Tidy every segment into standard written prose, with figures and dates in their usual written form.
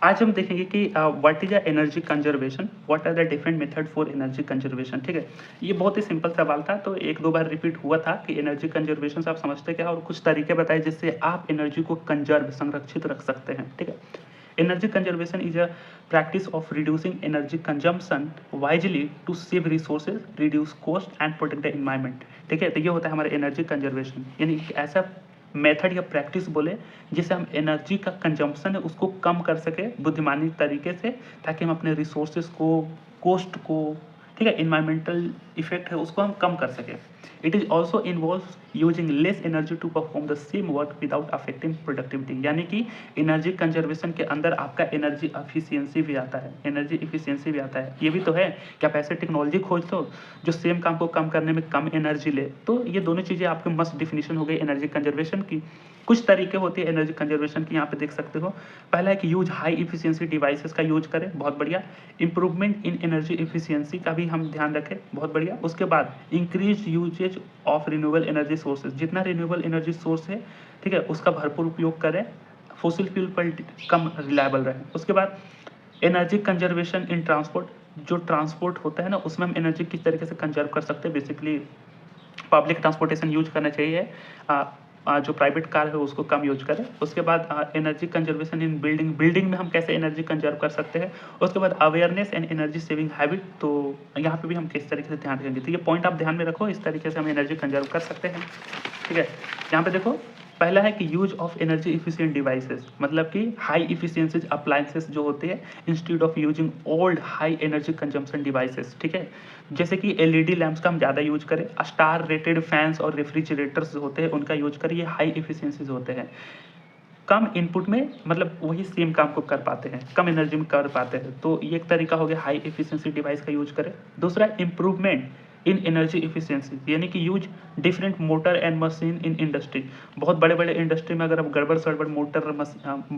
आज हम देखेंगे कि what is a energy conservation, what are the different method for energy conservation. ठीक है, ये बहुत ही सिंपल सवाल था, तो एक दो बार रिपीट हुआ था कि एनर्जी कंजर्वेशन से आप समझते क्या, और कुछ तरीके बताए जिससे आप एनर्जी को कंजर्व संरक्षित रख सकते हैं। ठीक है, energy conservation is a practice of reducing energy consumption wisely to save resources, reduce cost and protect the environment. ठीक है, तो ये होता है हमारा एनर्जी कंजर्वेशन, यानी कि ऐसा मेथड या प्रैक्टिस बोले जिससे हम एनर्जी का कंजम्पशन है उसको कम कर सके बुद्धिमानी तरीके से, ताकि हम अपने रिसोर्सेज को, कॉस्ट को, ठीक है, इन्वायरमेंटल इफेक्ट है उसको हम कम कर सके। It is also involve using less energy to perform the same work without affecting productivity, यानी कि एनर्जी कंजर्वेशन के अंदर आपका एनर्जी एफिशिएंसी भी आता है, एनर्जी एफिशिएंसी भी आता है। ये भी तो है कि आप ऐसे टेक्नोलॉजी खोज लो जो सेम काम को कम करने में कम एनर्जी ले, तो ये दोनों चीज़ें आपके मस्ट डिफिनीशन हो गई एनर्जी कंजर्वेशन की। कुछ तरीके होते हैं एनर्जी कंजर्वेशन की, यहाँ पे देख सकते हो। पहला है कि यूज हाई इफिशियंसी डिवाइसेस का यूज करें, बहुत बढ़िया। इंप्रूवमेंट इन एनर्जी इफिशियंसी का भी हम ध्यान रखें, बहुत बढ़िया। उसके बाद increase usages of renewable energy sources, जितना रिन्यूएबल एनर्जी सोर्स है, ठीक है, उसका भरपूर उपयोग करें, फोसिल फ्यूल पर कम रिलायबल रहे। उसके बाद एनर्जी कंजर्वेशन इन ट्रांसपोर्ट, जो ट्रांसपोर्ट होता है ना उसमें हम एनर्जी किस तरीके से कंजर्व कर सकते हैं। बेसिकली पब्लिक ट्रांसपोर्टेशन यूज करना चाहिए, जो प्राइवेट कार है उसको कम यूज करें। उसके बाद energy conservation in building, building में हम कैसे एनर्जी कंजर्व कर सकते हैं। उसके बाद awareness and energy saving habit, तो यहाँ पे भी हम किस तरीके से ध्यान देंगे, तो ये पॉइंट आप ध्यान में रखो, इस तरीके से हम एनर्जी कंजर्व कर सकते हैं। ठीक है, यहाँ पे देखो पहला है कि use of energy efficient devices, मतलब कि हाई इफिशिएंसीज अप्लायंसेस जो होते हैं instead of using old high energy consumption devices. ठीक है, जैसे कि एलईडी लैंप्स का हम ज़्यादा यूज करें, स्टार रेटेड फैंस और रेफ्रिजरेटर्स होते हैं उनका यूज करें, ये हाई इफिशिएंसीज होते हैं, कम इनपुट में मतलब वही सेम काम को कर पाते हैं, कम एनर्जी में कर पाते हैं, तो ये एक तरीका हो गया हाई एफिशिएंसी डिवाइस का यूज करें। दूसरा इंप्रूवमेंट इन एनर्जी एफिशिएंसी, यानी कि use different motor and machine in industry. बहुत बड़े बड़े इंडस्ट्री में अगर आप गड़बड़ सड़बड़ मोटर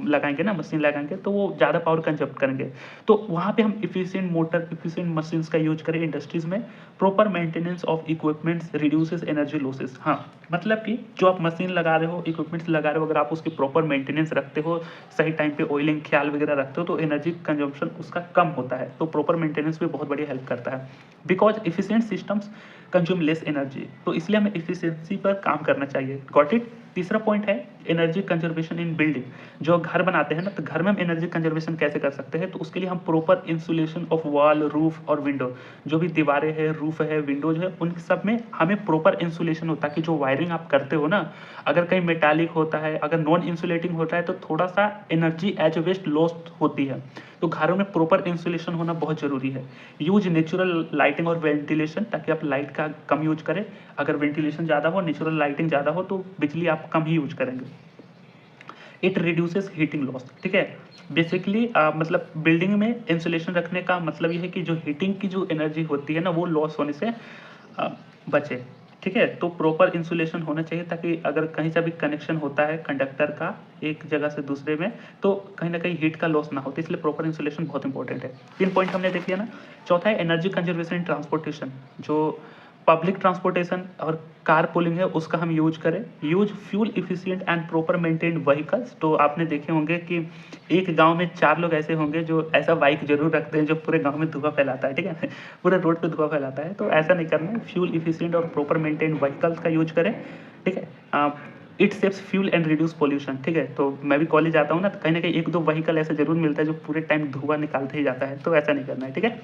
लगाएंगे ना, मशीन लगाएंगे, तो वो ज़्यादा पावर कंजप्ट करेंगे, तो वहाँ पे हम इफिशिएंट मोटर, इफिशिएंट मशीन्स का यूज करें इंडस्ट्रीज में। Proper maintenance of equipments reduces energy losses, हाँ मतलब कि जो आप मशीन लगा रहे हो, इक्विपमेंट्स लगा रहे हो, अगर आप उसकी प्रॉपर मेंटेनेंस रखते हो, सही टाइम पे ऑयलिंग ख्याल वगैरह रखते हो, तो एनर्जी कंजम्पशन उसका कम होता है। तो प्रॉपर मेंटेनेंस भी बहुत बढ़िया हेल्प करता है, because efficient systems consume less energy, तो इसलिए हमें इफिशिएंसी पर काम करना चाहिए। Got it. तीसरा पॉइंट है एनर्जी कंजर्वेशन इन बिल्डिंग, जो घर बनाते हैं ना, तो घर में हम एनर्जी कंजर्वेशन कैसे कर सकते हैं, तो उसके लिए हम proper insulation of wall, roof और विंडो, जो भी दीवारें हैं, रूफ है, विंडोज है, उन सब में हमें प्रॉपर इंसुलेशन हो, ताकि जो वायरिंग आप करते हो ना, अगर कहीं मेटालिक होता है, अगर नॉन इंसुलेटिंग होता है, तो थोड़ा सा एनर्जी एज वेस्ट लॉस्ट होती है, तो घरों में प्रॉपर इंसुलेशन होना बहुत ज़रूरी है। यूज नेचुरल लाइटिंग और वेंटिलेशन, ताकि आप लाइट का कम यूज करें, अगर वेंटिलेशन ज़्यादा हो, नेचुरल लाइटिंग ज़्यादा हो, तो बिजली आप कम ही यूज करेंगे। इट रिड्यूसेस हीटिंग लॉस, ठीक है, बेसिकली मतलब बिल्डिंग में इंसुलेशन रखने का मतलब ये है कि जो हीटिंग की जो एनर्जी होती है ना, वो लॉस होने से बचे। ठीक है, तो प्रॉपर इंसुलेशन होना चाहिए, ताकि अगर कहीं से भी कनेक्शन होता है कंडक्टर का एक जगह से दूसरे में, तो कहीं ना कहीं हीट का लॉस ना हो, तो इसलिए प्रॉपर इंसुलेशन बहुत इंपॉर्टेंट है। 3 पॉइंट हमने देख लिया ना। चौथा है एनर्जी कंजर्वेशन इन ट्रांसपोर्टेशन, जो पब्लिक ट्रांसपोर्टेशन और कार पुलिंग है उसका हम यूज करें। Use fuel efficient and proper maintained vehicles, तो आपने देखे होंगे कि एक गांव में 4 लोग ऐसे होंगे जो ऐसा बाइक जरूर रखते हैं जो पूरे गांव में धुआं फैलाता है, ठीक है, पूरे रोड पे धुआं फैलाता है, तो ऐसा नहीं करना है। फ्यूल इफिशिएंट और प्रॉपर मेंटेन्ड व्हीकल्स का यूज करें, ठीक है। It saves fuel and reduce pollution, ठीक है, तो मैं भी कॉलेज आता हूँ ना, तो कहीं ना कहीं एक दो व्हीकल ऐसा जरूर मिलता है जो पूरे टाइम धुआं निकालते ही जाता है, तो ऐसा नहीं करना है, ठीक है।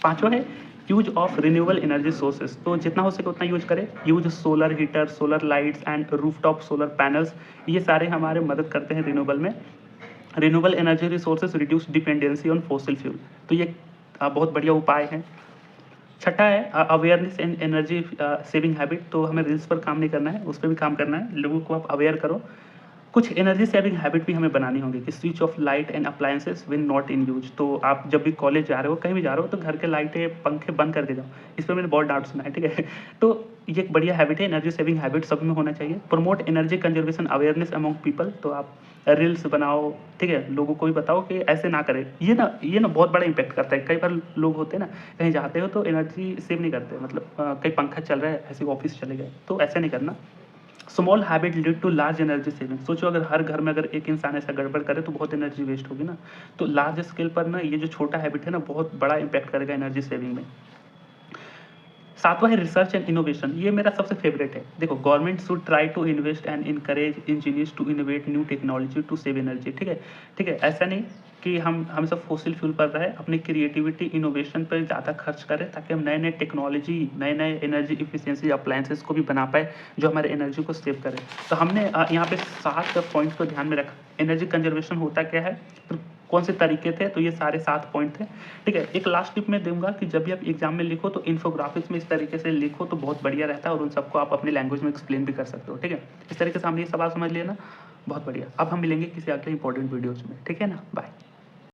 पांचवा है use of renewable energy sources, तो जितना हो सके उतना यूज करें। Use solar heater, solar lights and rooftop solar panels, ये सारे हमारे मदद करते हैं रिन्यूएबल में। Renewable energy resources reduce dependency on fossil fuel, तो ये बहुत बढ़िया उपाय है। छठा है awareness and energy saving habit, तो हमें रील्स पर काम नहीं करना है, उस पर भी काम करना है, लोगों को आप अवेयर करो। कुछ एनर्जी सेविंग हैबिट भी हमें बनानी होगी कि switch off light and appliances when not in use, तो आप जब भी कॉलेज जा रहे हो, कहीं भी जा रहे हो, तो घर के लाइटें पंखे बंद करके जाओ। इस पर मैंने बहुत डाउट सुना है, ठीक है तो ये एक बढ़िया हैबिट है, एनर्जी सेविंग हैबिट सब में होना चाहिए। Promote energy conservation awareness among people, तो आप रील्स बनाओ, ठीक है, लोगों को भी बताओ कि ऐसे ना करें। ये ना बहुत बड़ा इंपैक्ट करता है। कई बार लोग होते हैं ना, कहीं जाते हो तो एनर्जी सेव नहीं करते, मतलब कहीं पंखा चल रहा है, ऐसे ऑफिस चले गए, तो ऐसा नहीं करना। Small habit lead to large energy saving. सोचो अगर हर घर में अगर एक इंसान ऐसा गड़बड़ करे तो बहुत एनर्जी वेस्ट होगी ना। तो लार्ज स्केल पर ना ये जो छोटा हैबिट है ना बहुत बड़ा इम्पैक्ट करेगा एनर्जी सेविंग में। सातवां है रिसर्च एंड इनोवेशन। ये मेरा सबसे फेवरेट है। देखो, government should try to invest and encourage engineers to innovate new technology to save energy. ठीक है, ठीक है। ऐसा नहीं कि हम सब फॉसिल फ्यूल पर रहे, अपनी क्रिएटिविटी इनोवेशन पर ज़्यादा खर्च करें ताकि हम नए नए टेक्नोलॉजी, नए नए एनर्जी इफिशियंसी अप्लायंसेस को भी बना पाए जो हमारे एनर्जी को सेव करें। तो हमने यहाँ पे 7 पॉइंट्स को ध्यान में रखा। एनर्जी कंजर्वेशन होता क्या है, फिर कौन से तरीके थे, तो ये सारे 7 पॉइंट थे। ठीक है, एक लास्ट टिप मैं दूंगा कि जब भी आप एग्जाम में लिखो तो इन्फोग्राफिक्स में इस तरीके से लिखो तो बहुत बढ़िया रहता है और उन सबको आप अपनी लैंग्वेज में एक्सप्लेन भी कर सकते हो। ठीक है, इस तरीके से हमने ये सवाल समझ लिया ना, बहुत बढ़िया। अब हम मिलेंगे किसी अगले इंपॉर्टेंट वीडियोज में। ठीक है ना, बाय।